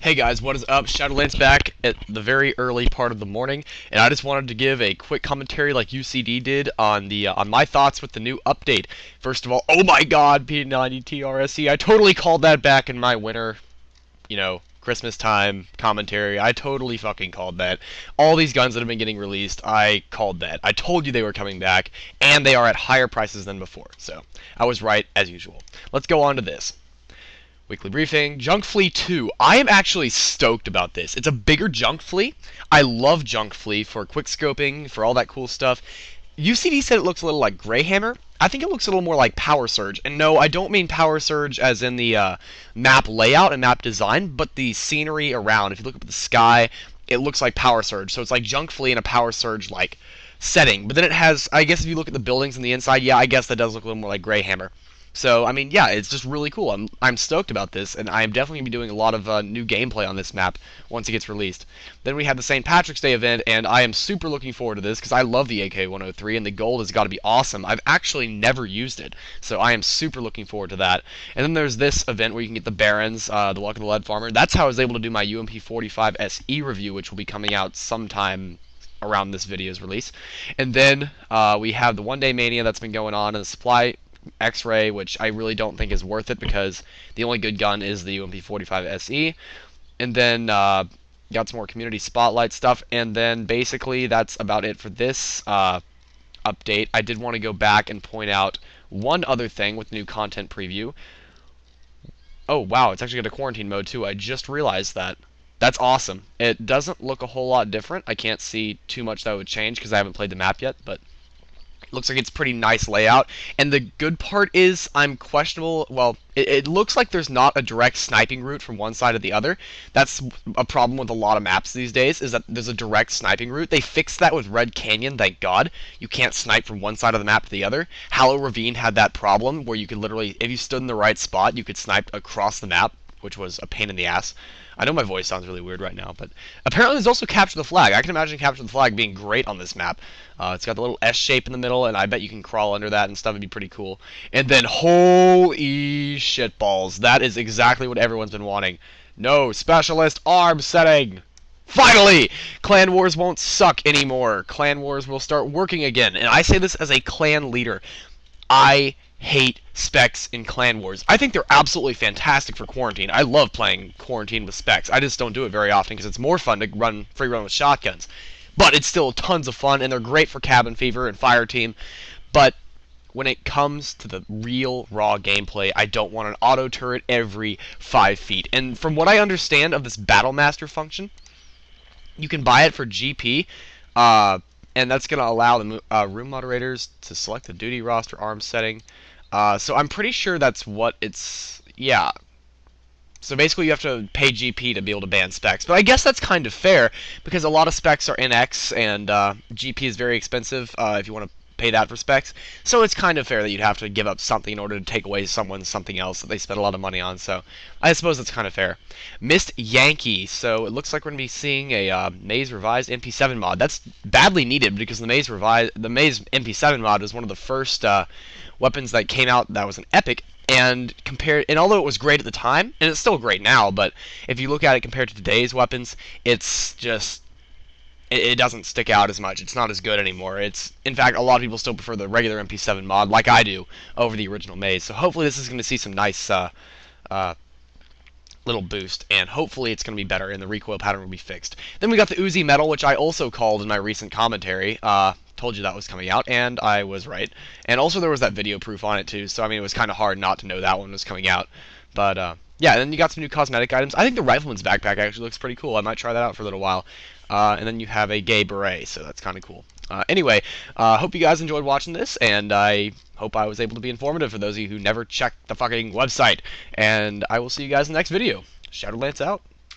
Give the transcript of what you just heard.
Hey guys, what is up? Shadowlands back at the very early part of the morning, and I just wanted to give a quick commentary like UCD did on the on my thoughts with the new update. First of all, oh my god, P90 TRSE, I totally called that back in my winter, Christmas time commentary. I totally fucking called that. All these guns that have been getting released, I called that. I told you they were coming back, and they are at higher prices than before. So, I was right as usual. Let's go on to this. Weekly briefing. Junk Flea 2. I am actually stoked about this. It's a bigger Junk Flea. I love Junk Flea for quick scoping, for all that cool stuff. UCD said it looks a little like Greyhammer. I think it looks a little more like Power Surge. And no, I don't mean Power Surge as in the map layout and map design, but the scenery around. If you look up at the sky, it looks like Power Surge. So it's like Junk Flea in a Power Surge like setting. But then it has, I guess if you look at the buildings on the inside, yeah, I guess that does look a little more like Greyhammer. So, I mean, yeah, it's just really cool. I'm stoked about this, and I'm definitely going to be doing a lot of new gameplay on this map once it gets released. Then we have the St. Patrick's Day event, and I am super looking forward to this because I love the AK-103, and the gold has got to be awesome. I've actually never used it, so I am super looking forward to that. And then there's this event where you can get the Barons, the Luck of the Lead Farmer. That's how I was able to do my UMP45 SE review, which will be coming out sometime around this video's release. And then we have the One Day Mania that's been going on, and the Supply X-Ray, which I really don't think is worth it because the only good gun is the UMP45 SE. And then got some more community spotlight stuff, and then basically that's about it for this update. I did want to go back and point out one other thing with the new content preview. Oh wow, it's actually got a quarantine mode too. I just realized that. That's awesome. It doesn't look a whole lot different. I can't see too much that would change because I haven't played the map yet, but looks like it's pretty nice layout. And the good part is I'm questionable. Well, it looks like there's not a direct sniping route from one side to the other. That's a problem with a lot of maps these days, is that there's a direct sniping route. They fixed that with Red Canyon, thank God. You can't snipe from one side of the map to the other. Hallow Ravine had that problem where you could literally, if you stood in the right spot, you could snipe across the map, which was a pain in the ass. I know my voice sounds really weird right now, but apparently there's also Capture the Flag. I can imagine Capture the Flag being great on this map. It's got the little S shape in the middle, and I bet you can crawl under that and stuff. It'd be pretty cool. And then, holy shitballs, that is exactly what everyone's been wanting. No specialist arm setting. Finally! Clan Wars won't suck anymore. Clan Wars will start working again. And I say this as a clan leader. I hate specs in Clan Wars. I think they're absolutely fantastic for quarantine. I love playing quarantine with specs. I just don't do it very often because it's more fun to run free run with shotguns. But it's still tons of fun, and they're great for Cabin Fever and Fire Team. But when it comes to the real raw gameplay, I don't want an auto turret every 5 feet. And from what I understand of this Battle Master function, you can buy it for GP, and that's going to allow the room moderators to select the duty roster arm setting. So I'm pretty sure that's what it's... Yeah. So basically you have to pay GP to be able to ban specs. But I guess that's kind of fair, because a lot of specs are NX, and GP is very expensive if you want to pay that for specs. So it's kind of fair that you'd have to give up something in order to take away someone's something else that they spent a lot of money on. So I suppose that's kind of fair. Missed Yankee. So it looks like we're going to be seeing a Maze Revised MP7 mod. That's badly needed because the Maze MP7 mod was one of the first weapons that came out that was an epic. And although it was great at the time, and it's still great now, but if you look at it compared to today's weapons, it's just, it doesn't stick out as much. It's not as good anymore. In fact, a lot of people still prefer the regular MP7 mod, like I do, over the original Maze. So hopefully this is going to see some nice little boost, and hopefully it's going to be better, and the recoil pattern will be fixed. Then we got the Uzi Metal, which I also called in my recent commentary. Told you that was coming out, and I was right. And also there was that video proof on it too, so I mean it was kind of hard not to know that one was coming out. But yeah, and then you got some new cosmetic items. I think the Rifleman's backpack actually looks pretty cool. I might try that out for a little while. And then you have a gay beret, so that's kind of cool. Anyway, hope you guys enjoyed watching this, and I hope I was able to be informative for those of you who never checked the fucking website. And I will see you guys in the next video. Shadowlands out.